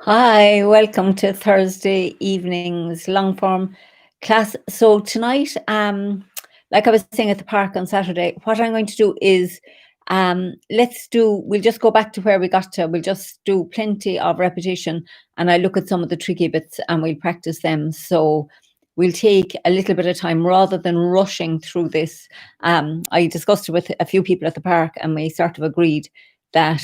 Hi, welcome to Thursday evening's long form class. So tonight, like I was saying at the park on Saturday, what I'm going to do is we'll just go back to where we got to. We'll just do plenty of repetition and I look at some of the tricky bits and we'll practice them. So we'll take a little bit of time rather than rushing through this. I discussed it with a few people at the park and we sort of agreed that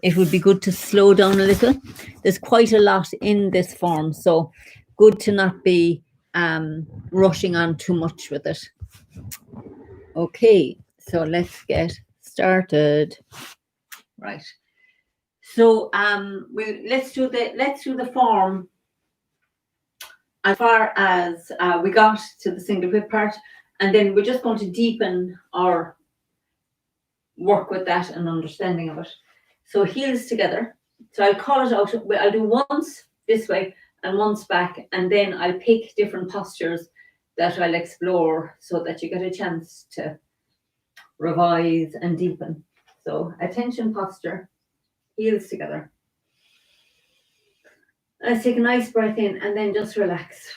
it would be good to slow down a little. There's quite a lot in this form, so good to not be rushing on too much with it. Okay, so let's get started. Right. So let's do the form as far as we got to the single whip part, and then we're just going to deepen our work with that and understanding of it. So heels together. So I'll call it out. I'll do once this way and once back, and then I'll pick different postures that I'll explore so that you get a chance to revise and deepen. So attention posture, heels together. Let's take a nice breath in and then just relax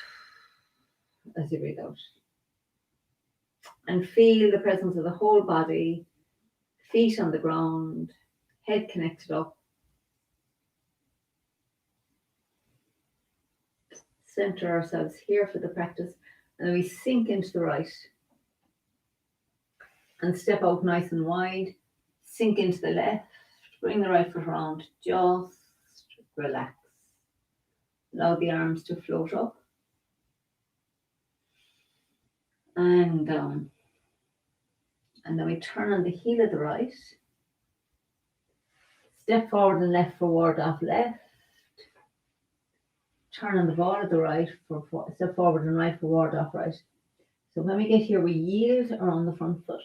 as you breathe out. And feel the presence of the whole body, feet on the ground, head connected up. Center ourselves here for the practice, and we sink into the right and step out nice and wide. Sink into the left, bring the right foot around, just relax. Allow the arms to float up and down. And then we turn on the heel of the right. Step forward and left for ward off left. Turn on the ball of the right for step forward and right for ward off right. So when we get here, we yield around the front foot,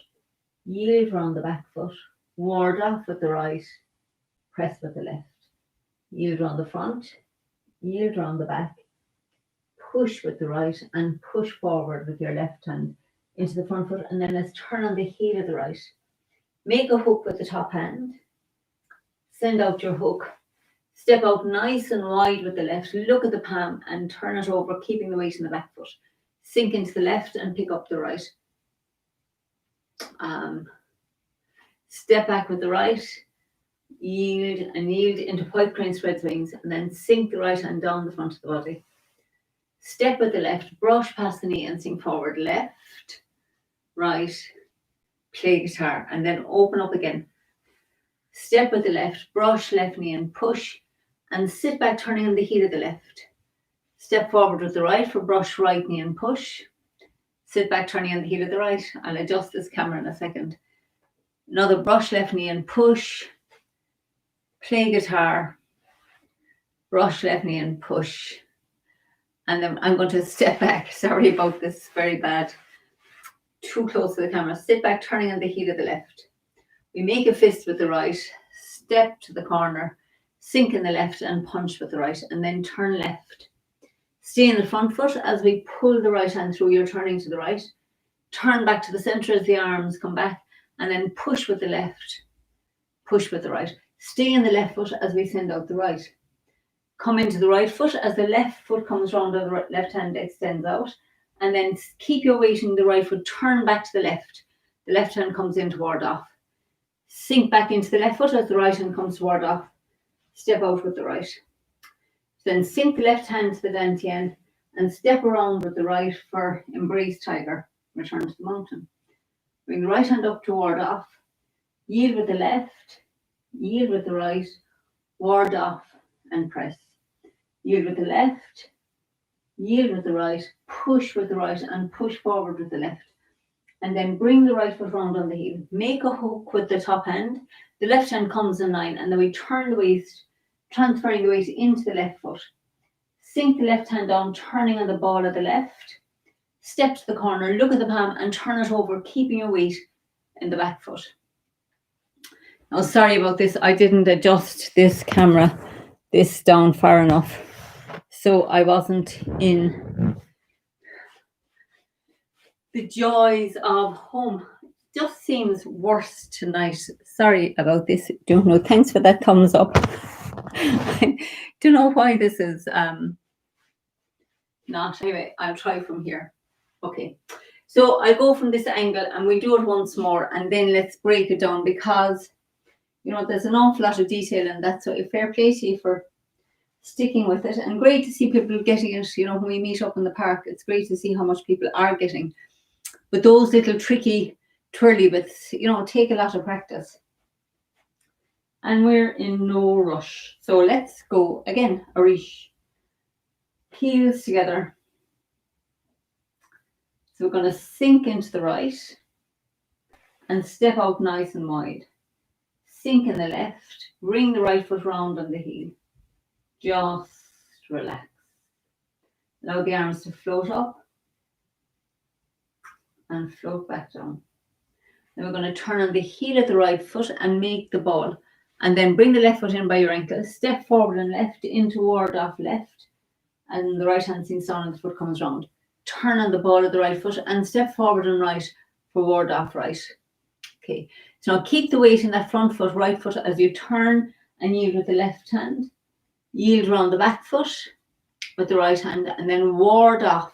yield around the back foot, ward off with the right, press with the left. Yield around the front, yield around the back, push with the right and push forward with your left hand into the front foot, and then let's turn on the heel of the right. Make a hook with the top hand. Send out your hook. Step out nice and wide with the left. Look at the palm and turn it over, keeping the weight in the back foot. Sink into the left and pick up the right. Step back with the right. Yield and yield into pipe crane spreads wings, and then sink the right hand down the front of the body. Step with the left, brush past the knee and sink forward. Left, right, play guitar, and then open up again. Step with the left, brush left knee and push, and sit back turning on the heel of the left. Step forward with the right for brush right knee and push. Sit back turning on the heel of the right. I'll adjust this camera in a second. Another brush left knee and push. Play guitar. Brush left knee and push. And then I'm going to step back. Sorry about this, very bad. Too close to the camera. Sit back turning on the heel of the left. We make a fist with the right. Step to the corner. Sink in the left and punch with the right, and then turn left. Stay in the front foot as we pull the right hand through. You're turning to the right. Turn back to the center as the arms come back, and then push with the left. Push with the right. Stay in the left foot as we send out the right. Come into the right foot as the left foot comes round and the left hand extends out, and then keep your weight in the right foot. Turn back to the left. The left hand comes in toward off. Sink back into the left foot as the right hand comes toward off. Step out with the right. Then sink the left hand to the dantian and step around with the right for embrace tiger. Return to the mountain. Bring the right hand up toward off. Yield with the left. Yield with the right. Ward off and press. Yield with the left. Yield with the right. Push with the right and push forward with the left. And then bring the right foot round on the heel. Make a hook with the top hand. The left hand comes in line, and then we turn the waist, transferring the weight into the left foot. Sink the left hand down, turning on the ball of the left. Step to the corner, look at the palm, and turn it over, keeping your weight in the back foot. Now, sorry about this. I didn't adjust this camera, this down far enough. So I wasn't in the joys of home. Just seems worse tonight. Sorry about this. Don't know. Thanks for that thumbs up. Don't know why this is not. Anyway, I'll try from here. Okay, so I'll go from this angle and we'll do it once more, and then let's break it down, because there's an awful lot of detail in that. So fair play to you for sticking with it, and great to see people getting it. When we meet up in the park, it's great to see how much people are getting. But those little tricky twirly bits, take a lot of practice. And we're in no rush. So let's go again. Arish. Heels together. So we're going to sink into the right and step out nice and wide. Sink in the left. Bring the right foot round on the heel. Just relax. Allow the arms to float up and float back down. Then we're going to turn on the heel of the right foot and make the ball. And then bring the left foot in by your ankle. Step forward and left into ward off left. And the right hand sinks down and the foot comes round. Turn on the ball of the right foot and step forward and right for ward off right. Okay, so now keep the weight in that front foot, right foot, as you turn and yield with the left hand. Yield around the back foot with the right hand, and then ward off.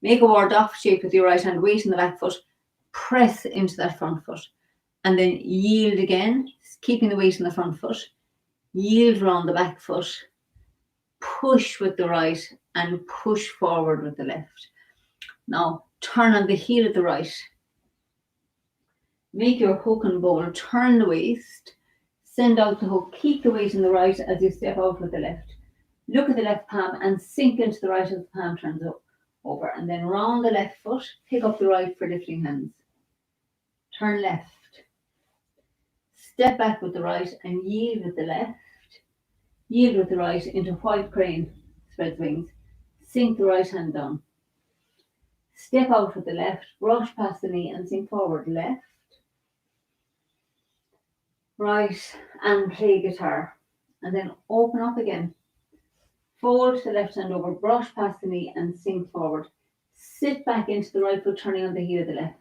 Make a ward off shape with your right hand, weight in the back foot, press into that front foot, and then yield again, keeping the weight in the front foot. Yield around the back foot, push with the right, and push forward with the left. Now, turn on the heel of the right. Make your hook and bowl, turn the waist, send out the hook, keep the weight in the right as you step out with the left. Look at the left palm and sink into the right as the palm turns over. And then round the left foot, pick up the right for lifting hands. Turn left. Step back with the right and yield with the left. Yield with the right into white crane, spread wings. Sink the right hand down. Step out with the left, brush past the knee and sink forward. Left, right, and play guitar. And then open up again. Fold the left hand over, brush past the knee and sink forward. Sit back into the right foot, turning on the heel of the left.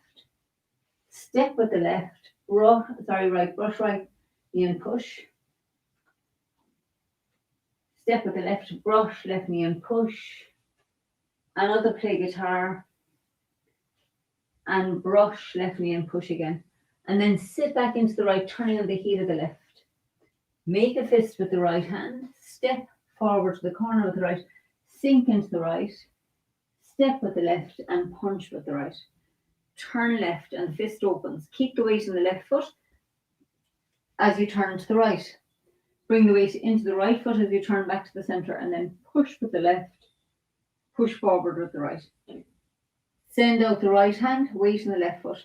Step with the left, brush right knee and push. Step with the left, brush left knee and push. Another play guitar. And brush left knee and push again. And then sit back into the right, turning on the heel of the left. Make a fist with the right hand. Step forward to the corner with the right. Sink into the right. Step with the left and punch with the right. Turn left and fist opens. Keep the weight in the left foot as you turn to the right. Bring the weight into the right foot as you turn back to the center, and then push with the left. Push forward with the right. Send out the right hand, weight in the left foot.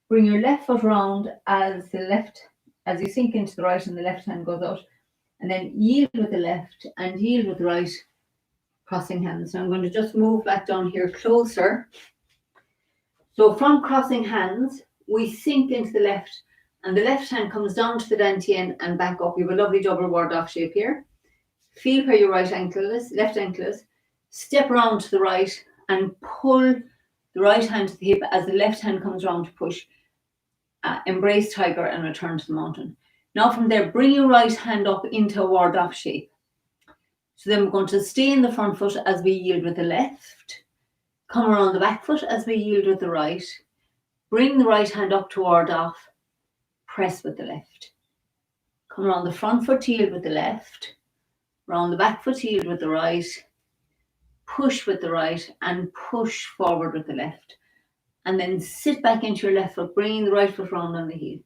Bring your left foot round as you sink into the right and the left hand goes out. And then yield with the left and yield with the right, crossing hands. So I'm going to just move back down here closer. So from crossing hands, we sink into the left and the left hand comes down to the dantian and back up. You have a lovely double ward off shape here. Feel where your left ankle is. Step around to the right and pull the right hand to the hip as the left hand comes round to push. Embrace tiger and return to the mountain. Now from there, bring your right hand up into a ward off shape. So then we're going to stay in the front foot as we yield with the left. Come around the back foot as we yield with the right. Bring the right hand up to ward off. Press with the left. Come around the front foot, yield with the left. Round the back foot, yield with the right. Push with the right and push forward with the left. And then sit back into your left foot, bringing the right foot round on the heel.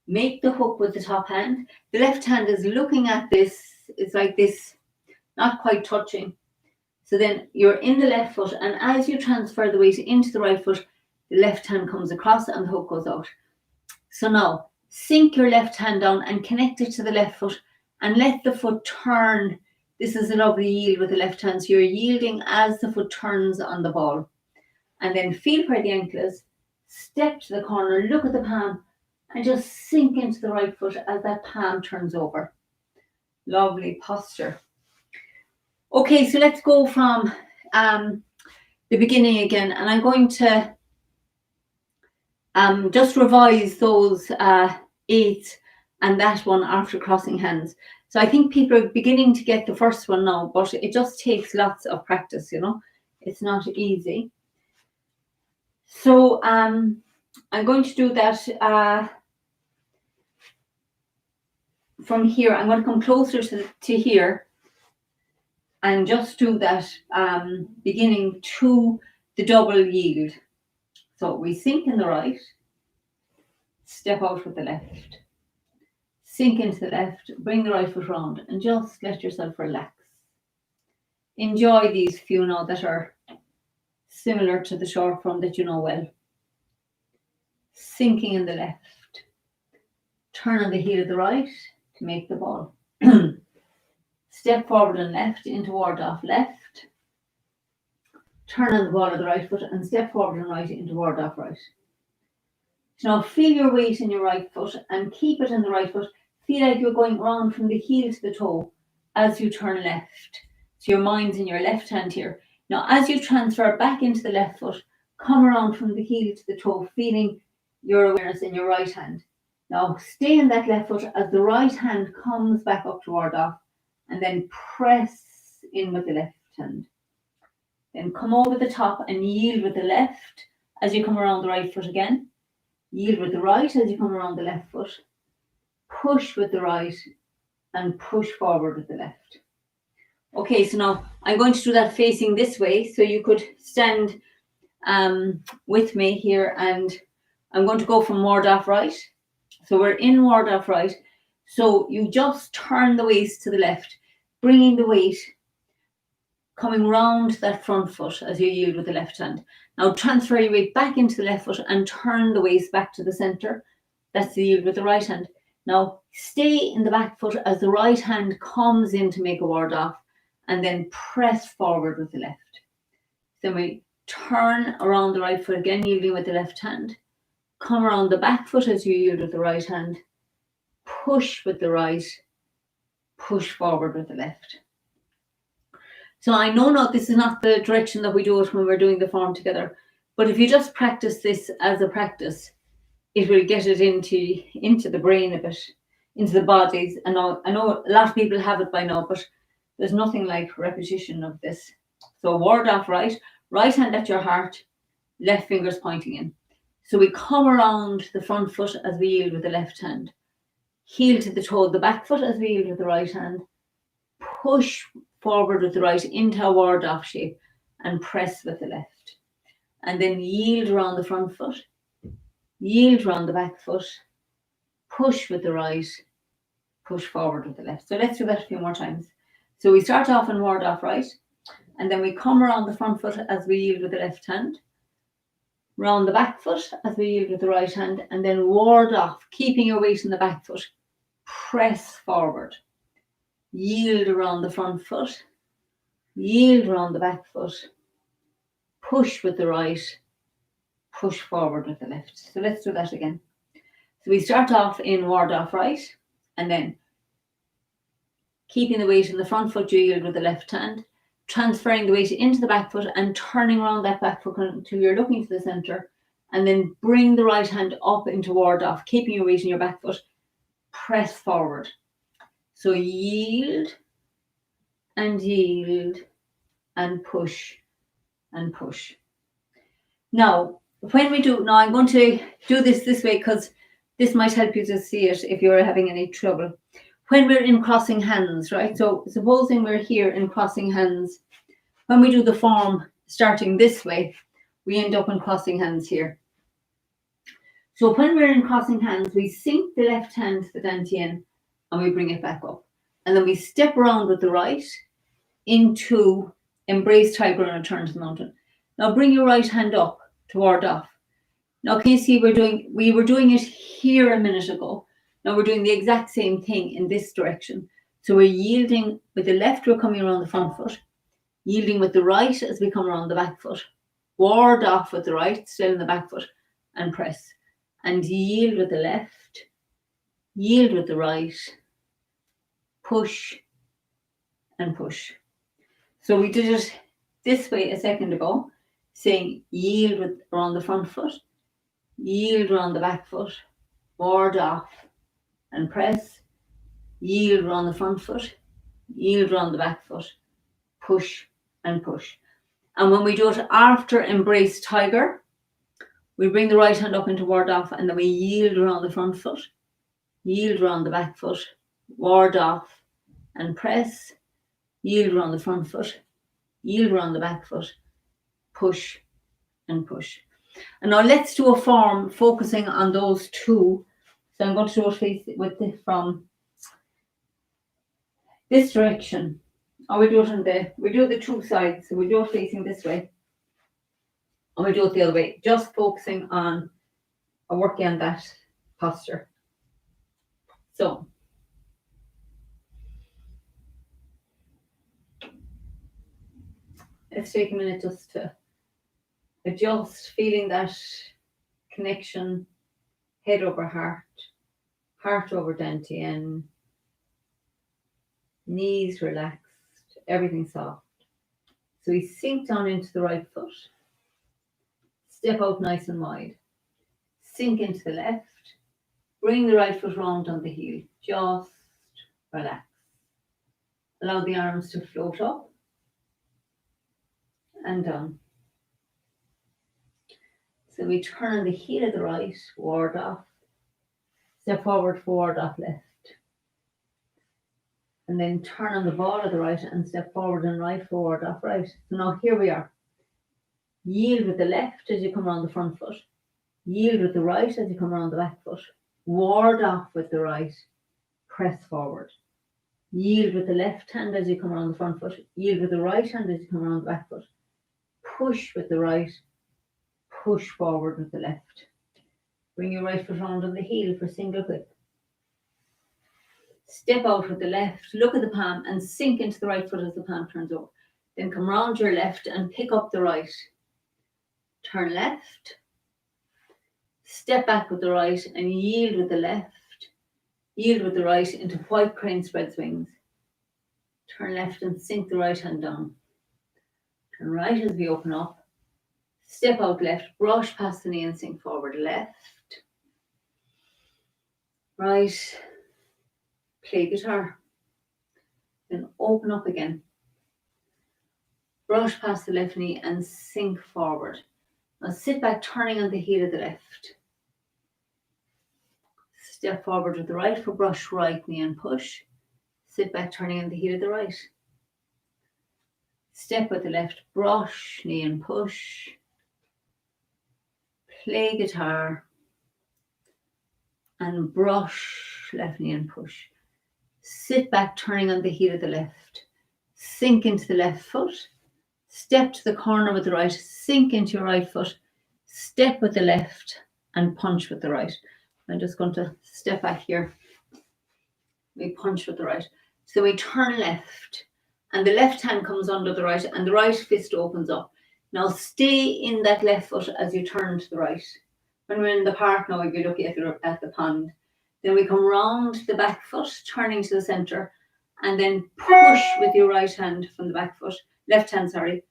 Make the hook with the top hand. The left hand is looking at this. It's like this, not quite touching. So then you're in the left foot, and as you transfer the weight into the right foot, the left hand comes across and the hook goes out. So now sink your left hand down and connect it to the left foot and let the foot turn. This is a lovely yield with the left hand. So you're yielding as the foot turns on the ball. And then feel where the ankle is. Step to the corner, look at the palm, and just sink into the right foot as that palm turns over. Lovely posture. Okay, so let's go from the beginning again. And I'm going to just revise those 8 and that one after crossing hands. So I think people are beginning to get the first one now, but it just takes lots of practice, you know. It's not easy. So I'm going to do that from here. I'm going to come closer to here and just do that beginning to the double yield. So we sink in the right, step out with the left, sink into the left, bring the right foot round, and just let yourself relax. Enjoy these few now that are similar to the short form that you know well. Sinking in the left, turn on the heel of the right to make the ball. Step forward and left into ward off left, turn on the ball of the right foot and step forward and right into ward off right. So now feel your weight in your right foot and keep it in the right foot. Feel like you're going around from the heel to the toe as you turn left. So your mind's in your left hand here. Now as you transfer back into the left foot, come around from the heel to the toe, feeling your awareness in your right hand. Now stay in that left foot as the right hand comes back up toward off, and then press in with the left hand. Then come over the top and yield with the left as you come around the right foot again. Yield with the right as you come around the left foot. Push with the right and push forward with the left. Okay, so now I'm going to do that facing this way, so you could stand with me here, and I'm going to go from ward off right. So we're in ward off right. So you just turn the waist to the left, bringing the weight coming round that front foot as you yield with the left hand. Now transfer your weight back into the left foot and turn the waist back to the center. That's the yield with the right hand. Now stay in the back foot as the right hand comes in to make a ward off, and then press forward with the left. Then we turn around the right foot again, yielding with the left hand. Come around the back foot as you yield with the right hand. Push with the right. Push forward with the left. So I know not this is not the direction that we do it when we're doing the form together, but if you just practice this as a practice, it will get it into the brain a bit, into the bodies. And I know a lot of people have it by now, but there's nothing like repetition of this. So ward off right, right hand at your heart, left fingers pointing in. So we come around the front foot as we yield with the left hand, heel to the toe of the back foot as we yield with the right hand, push forward with the right into a ward off shape and press with the left. And then yield around the front foot, yield around the back foot, push with the right, push forward with the left. So let's do that a few more times. So we start off in ward off right, and then we come around the front foot as we yield with the left hand, round the back foot as we yield with the right hand, and then ward off, keeping your weight in the back foot, press forward, yield around the front foot, yield around the back foot, push with the right, push forward with the left. So let's do that again. So we start off in ward off right, and then keeping the weight in the front foot, you yield with the left hand, transferring the weight into the back foot and turning around that back foot until you're looking to the center, and then bring the right hand up into ward off, keeping your weight in your back foot, press forward. So yield and push and push. Now, when we do, now I'm going to do this way because this might help you to see it if you're having any trouble. When we're in crossing hands, right? So supposing we're here in crossing hands, when we do the form starting this way, we end up in crossing hands here. So when we're in crossing hands, we sink the left hand to the dantian and we bring it back up. And then we step around with the right into embrace tiger and return to the mountain. Now bring your right hand up toward off. Now can you see we were doing it here a minute ago. Now we're doing the exact same thing in this direction. So we're yielding with the left, we're coming around the front foot, yielding with the right as we come around the back foot, ward off with the right, still in the back foot, and press. And yield with the left, yield with the right, push and push. So we did it this way a second ago, saying yield with around the front foot, yield around the back foot, ward off, and press. Yield around the front foot, yield around the back foot, push and push. And when we do it after embrace tiger, we bring the right hand up into ward off, and then we yield around the front foot, yield around the back foot, ward off and press, yield around the front foot, yield around the back foot, push and push. And now let's do a form focusing on those two. So I'm going to do it with this from this direction. Or we do the two sides. So we do it facing this way. And we do it the other way. Just focusing on working on that posture. So let's take a minute just to adjust, feeling that connection, head over heart, heart over dantian, knees relaxed, everything soft. So we sink down into the right foot, step out nice and wide, sink into the left, bring the right foot round on the heel, just relax. Allow the arms to float up and down. So we turn on the heel of the right, ward off, step forward, ward off left. And then turn on the ball of the right and step forward and right, forward off right. So now here we are. Yield with the left as you come around the front foot. Yield with the right as you come around the back foot. Ward off with the right, press forward. Yield with the left hand as you come around the front foot. Yield with the right hand as you come around the back foot. Push with the right, push forward with the left. Bring your right foot round on the heel for single whip. Step out with the left, look at the palm and sink into the right foot as the palm turns over. Then come round your left and pick up the right. Turn left. Step back with the right and yield with the left. Yield with the right into white crane spreads wings. Turn left and sink the right hand down. Turn right as we open up. Step out left, brush past the knee and sink forward. Left. Right. Play guitar. Then open up again. Brush past the left knee and sink forward. Now sit back, turning on the heel of the left. Step forward with the right for brush right knee and push. Sit back, turning on the heel of the right. Step with the left, brush, knee and push. Play guitar. And brush, left knee and push. Sit back, turning on the heel of the left. Sink into the left foot. Step to the corner with the right. Sink into your right foot. Step with the left and punch with the right. I'm just going to step back here. We punch with the right. So we turn left and the left hand comes under the right and the right fist opens up. Now stay in that left foot as you turn to the right. When we're in the park now, if you look at the pond, then we come round the back foot, turning to the center, and then push with your right hand from the back foot, left hand, sorry,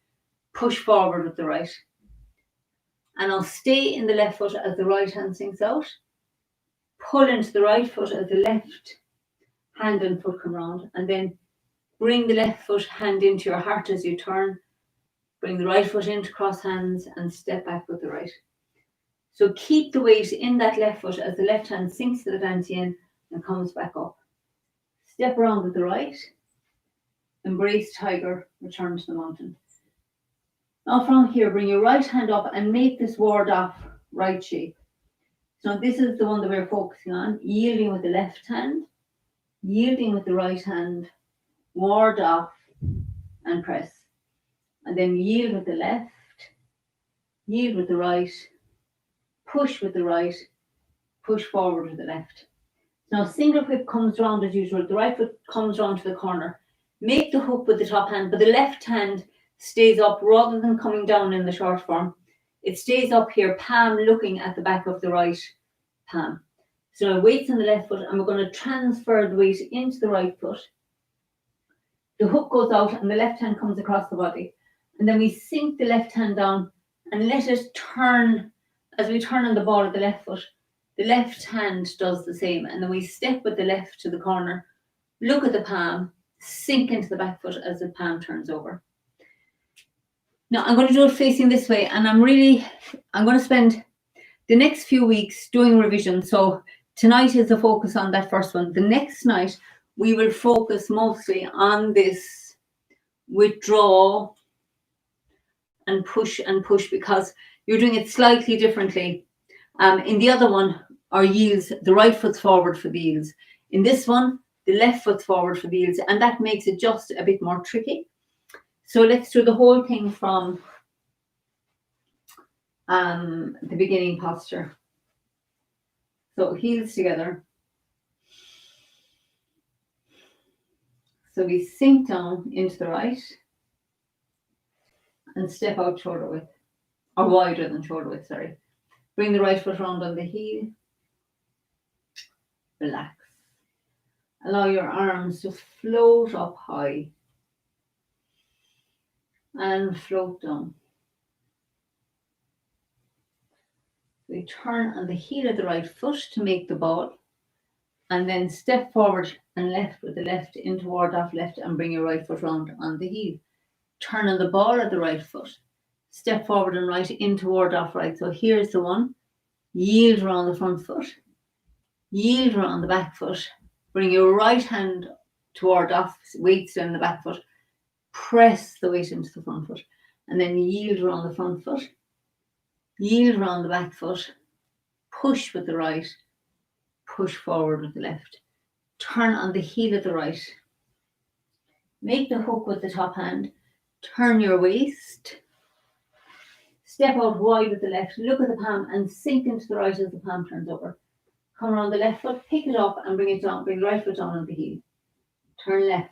push forward with the right. And I'll stay in the left foot as the right hand sinks out, pull into the right foot as the left hand and foot come round, and then bring the left foot hand into your heart as you turn, bring the right foot into cross hands and step back with the right. So keep the weight in that left foot as the left hand sinks to the dantian and comes back up. Step around with the right, embrace tiger, return to the mountain. Now from here, bring your right hand up and make this ward off right shape. So this is the one that we're focusing on, yielding with the left hand, yielding with the right hand, ward off and press. And then yield with the left, yield with the right, push with the right, push forward with the left. Now single whip comes round as usual. The right foot comes round to the corner. Make the hook with the top hand, but the left hand stays up rather than coming down in the short form. It stays up here, palm looking at the back of the right palm. So now weight's on the left foot and we're going to transfer the weight into the right foot. The hook goes out and the left hand comes across the body. And then we sink the left hand down and let it turn. As we turn on the ball of the left foot, The left hand does the same. And then we step with the left to the corner, look at the palm, sink into the back foot as the palm turns over. Now I'm going to do it facing this way, and I'm going to spend the next few weeks doing revision. So tonight is the focus on that first one. The next night, we will focus mostly on this withdraw and push, because you're doing it slightly differently. In the other one, our yields, the right foot's forward for the yields. In this one, the left foot's forward for the yields, and that makes it just a bit more tricky. So let's do the whole thing from the beginning posture. So heels together. So we sink down into the right and step out shoulder width, or wider than shoulder width, sorry. Bring the right foot round on the heel. Relax. Allow your arms to float up high and float down. We turn on the heel of the right foot to make the ball, and then step forward and left with the left in toward off left and bring your right foot round on the heel. Turn on the ball of the right foot, step forward and right in toward off right. So here's the one. Yield around the front foot, yield around the back foot, bring your right hand toward off, weight still in the back foot, press the weight into the front foot, and then yield around the front foot, yield around the back foot, push with the right, push forward with the left. Turn on the heel of the right. Make the hook with the top hand. Turn your waist. Step out wide with the left. Look at the palm and sink into the right as the palm turns over. Come around the left foot, pick it up and bring it down. Bring the right foot down on the heel. Turn left.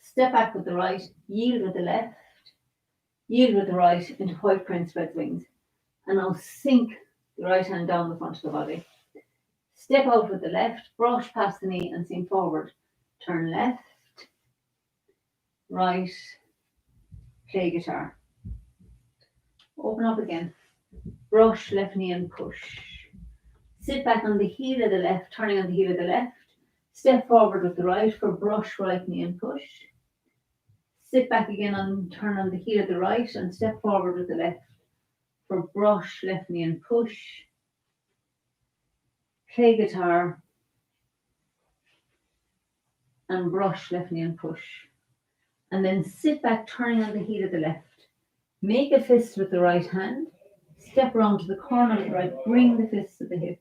Step back with the right. Yield with the left. Yield with the right into white crane spread wings. And now sink the right hand down the front of the body. Step out with the left, brush past the knee and sink forward. Turn left, right, play guitar. Open up again. Brush left knee and push. Sit back on the heel of the left, turning on the heel of the left. Step forward with the right for brush right knee and push. Sit back again and turn on the heel of the right and step forward with the left for brush left knee and push. Play guitar and brush left knee and push. And then sit back, turning on the heel of the left. Make a fist with the right hand. Step around to the corner of the right. Bring the fist to the hip.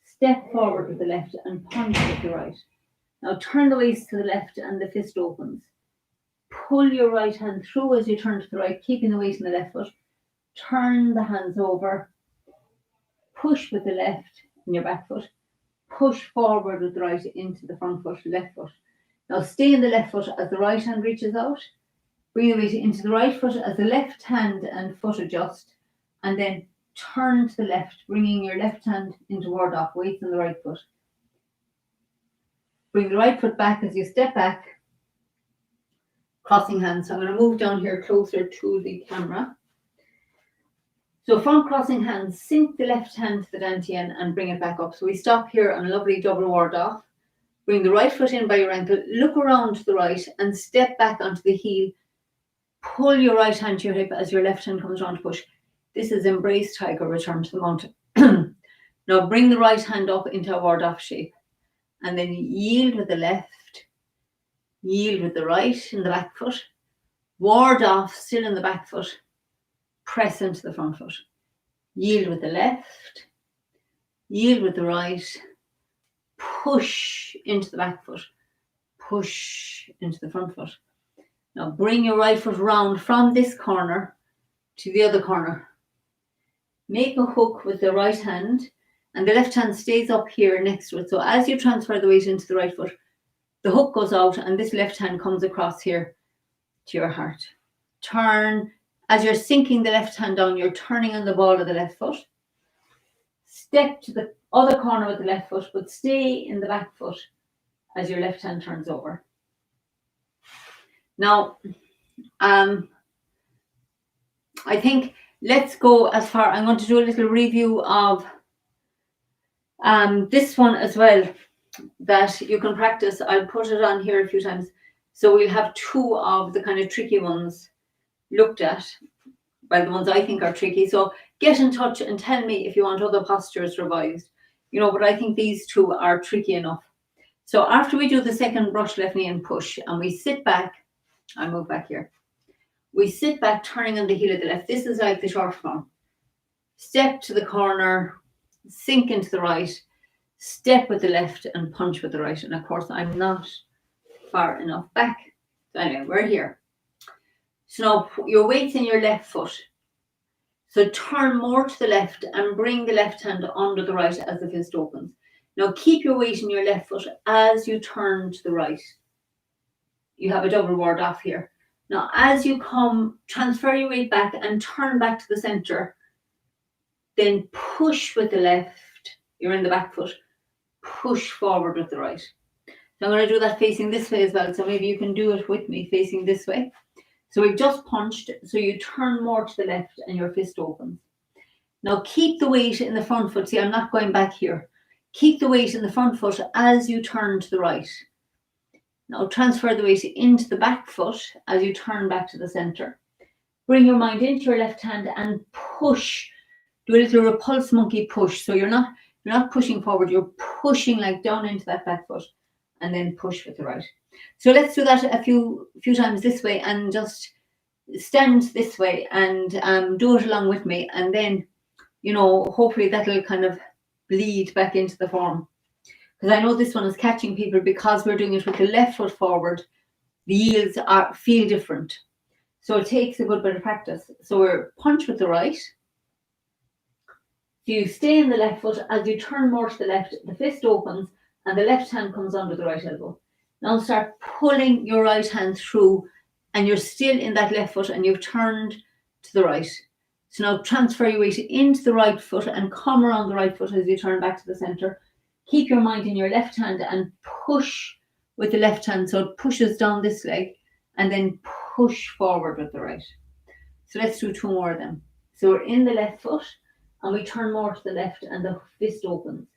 Step forward with the left and punch with the right. Now turn the waist to the left and the fist opens. Pull your right hand through as you turn to the right, keeping the weight in the left foot. Turn the hands over. Push with the left in your back foot. Push forward with the right into the front foot, left foot. Now stay in the left foot as the right hand reaches out. Bring the weight into the right foot as the left hand and foot adjust. And then turn to the left, bringing your left hand in toward off, weights on the right foot. Bring the right foot back as you step back, crossing hands. So I'm going to move down here closer to the camera. So from crossing hands, sink the left hand to the dantian and bring it back up. So we stop here on a lovely double ward off. Bring the right foot in by your ankle, look around to the right and step back onto the heel. Pull your right hand to your hip as your left hand comes around to push. This is embrace tiger, return to the mountain. Now bring the right hand up into a ward off shape and then yield with the left, yield with the right in the back foot, ward off still in the back foot, press into the front foot, yield with the left, yield with the right, push into the back foot, push into the front foot. Now bring your right foot round from this corner to the other corner. Make a hook with the right hand and the left hand stays up here next to it. So as you transfer the weight into the right foot, the hook goes out and this left hand comes across here to your heart. Turn. As you're sinking the left hand down, you're turning on the ball of the left foot. Step to the other corner with the left foot, but stay in the back foot as your left hand turns over. Now, I think let's go as far. I'm going to do a little review of This one as well, that you can practice. I'll put it on here a few times. So we'll have two of the kind of tricky ones looked at, well, the ones I think are tricky. So get in touch and tell me if you want other postures revised. But I think these two are tricky enough. So after we do the second brush left knee and push, and we sit back, I move back here. We sit back, turning on the heel of the left. This is like the short form. Step to the corner, sink into the right, step with the left and punch with the right. And of course, I'm not far enough back. So anyway, we're here. So now your weight's in your left foot. So turn more to the left and bring the left hand under the right as the fist opens. Now keep your weight in your left foot as you turn to the right. You have a double ward off here. Now as you come, transfer your weight back and turn back to the center. Then push with the left. You're in the back foot. Push forward with the right. So I'm going to do that facing this way as well. So maybe you can do it with me facing this way. So we've just punched. So you turn more to the left and your fist opens. Now keep the weight in the front foot. See, I'm not going back here. Keep the weight in the front foot as you turn to the right. Now transfer the weight into the back foot as you turn back to the center. Bring your mind into your left hand and push. Do a little repulse monkey push. So you're not pushing forward, you're pushing like down into that back foot and then push with the right. So let's do that a few times this way and just stand this way and do it along with me. And then, hopefully that'll kind of bleed back into the form. Because I know this one is catching people because we're doing it with the left foot forward. The yields feel different. So it takes a good bit of practice. So we're punch with the right. So you stay in the left foot. As you turn more to the left, the fist opens and the left hand comes under the right elbow. Now start pulling your right hand through and you're still in that left foot and you've turned to the right. So now transfer your weight into the right foot and come around the right foot as you turn back to the center. Keep your mind in your left hand and push with the left hand. So it pushes down this leg and then push forward with the right. So let's do two more of them. So we're in the left foot and we turn more to the left and the fist opens.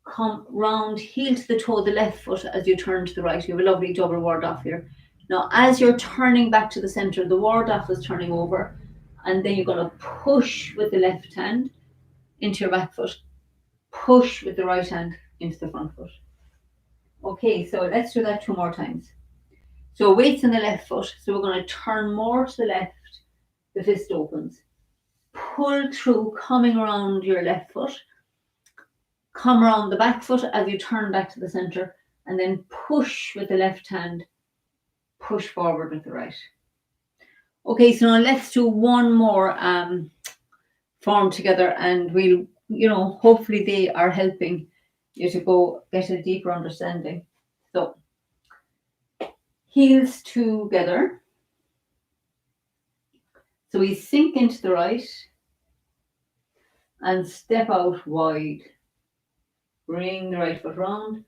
Come round, heel to the toe of the left foot as you turn to the right. You have a lovely double ward off here. Now, as you're turning back to the center, the ward off is turning over, and then you're going to push with the left hand into your back foot. Push with the right hand into the front foot. Okay, so let's do that two more times. So weight's in the left foot, so we're going to turn more to the left. The fist opens. Pull through, coming around your left foot. Come around the back foot as you turn back to the center and then push with the left hand, push forward with the right. Okay, so now let's do one more form together and we'll, hopefully they are helping you to go get a deeper understanding. So, heels together. So we sink into the right and step out wide. Bring the right foot round.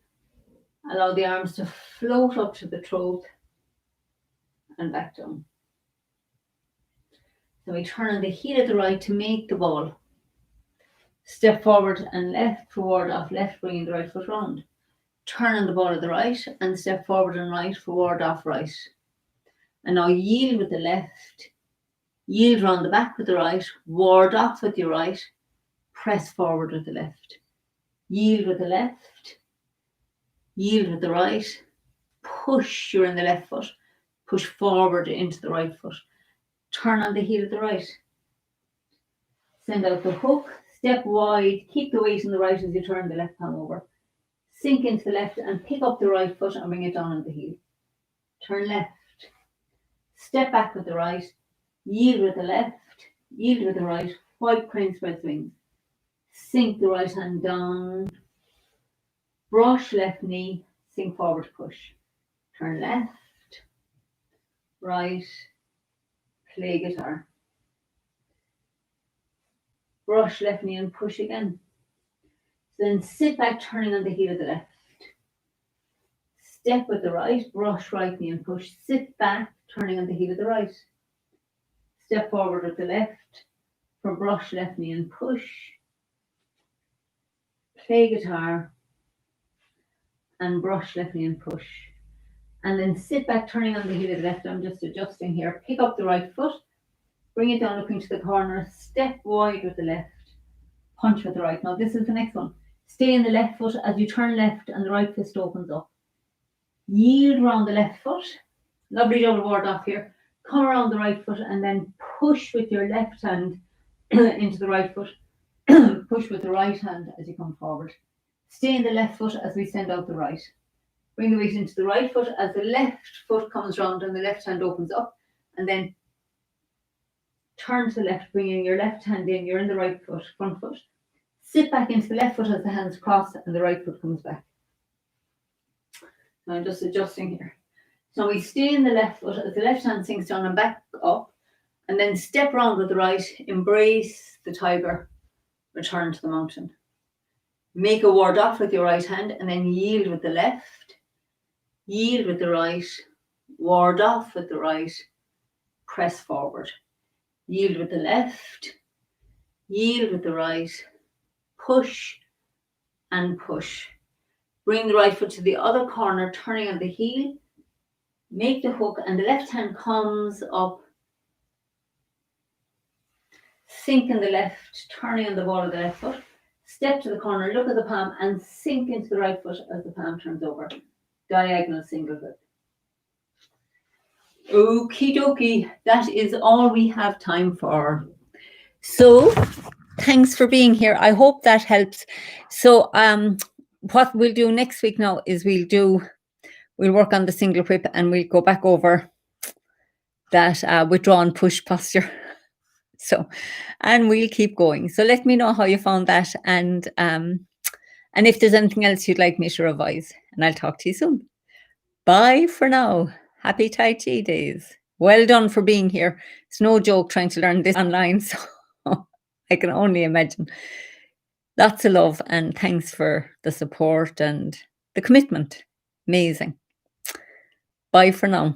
Allow the arms to float up to the throat and back down. So we turn on the heel of the right to make the ball. Step forward and left, forward off left, bringing the right foot round. Turn on the ball of the right and step forward and right, forward off right. And now yield with the left. Yield round the back with the right. Ward off with your right. Press forward with the left. Yield with the left. Yield with the right. Push, you're in the left foot. Push forward into the right foot. Turn on the heel of the right. Send out the hook. Step wide. Keep the weight in the right as you turn the left palm over. Sink into the left and pick up the right foot and bring it down on the heel. Turn left. Step back with the right. Yield with the left. Yield with the right. Wide crane spread swings. Sink the right hand down. Brush left knee. Sink forward, push. Turn left. Right. Play guitar. Brush left knee and push again. Then sit back, turning on the heel of the left. Step with the right, brush right knee and push. Sit back, turning on the heel of the right. Step forward with the left for brush left knee and push. play guitar and brush left knee and push. And then sit back, turning on the heel of the left. I'm just adjusting here. Pick up the right foot, bring it down looking to the corner, step wide with the left, punch with the right. Now this is the next one. Stay in the left foot as you turn left and the right fist opens up. Yield around the left foot. Lovely double ward off here. Come around the right foot and then push with your left hand into the right foot. Push with the right hand as you come forward. Stay in the left foot as we send out the right. Bring the weight into the right foot as the left foot comes round and the left hand opens up. And then turn to the left, bringing your left hand in. You're in the right foot, front foot. Sit back into the left foot as the hands cross and the right foot comes back. Now I'm just adjusting here. So we stay in the left foot as the left hand sinks down and back up. And then step round with the right, embrace the tiger, return to the mountain. Make a ward off with your right hand and then yield with the left, yield with the right, ward off with the right, press forward. Yield with the left, yield with the right, push and push. Bring the right foot to the other corner, turning on the heel, make the hook and the left hand comes up. Sink in the left, turning on the ball of the left foot. Step to the corner, look at the palm and sink into the right foot as the palm turns over. Diagonal single grip. Okie dokie, that is all we have time for. So, thanks for being here. I hope that helps. So, what we'll do next week now is we'll work on the single whip and we'll go back over that withdraw and push posture. So, and we'll keep going. So let me know how you found that and if there's anything else you'd like me to revise, and I'll talk to you soon. Bye for now. Happy Tai Chi days. Well done for being here. It's no joke trying to learn this online, so I can only imagine. Lots of love and thanks for the support and the commitment. Amazing. Bye for now.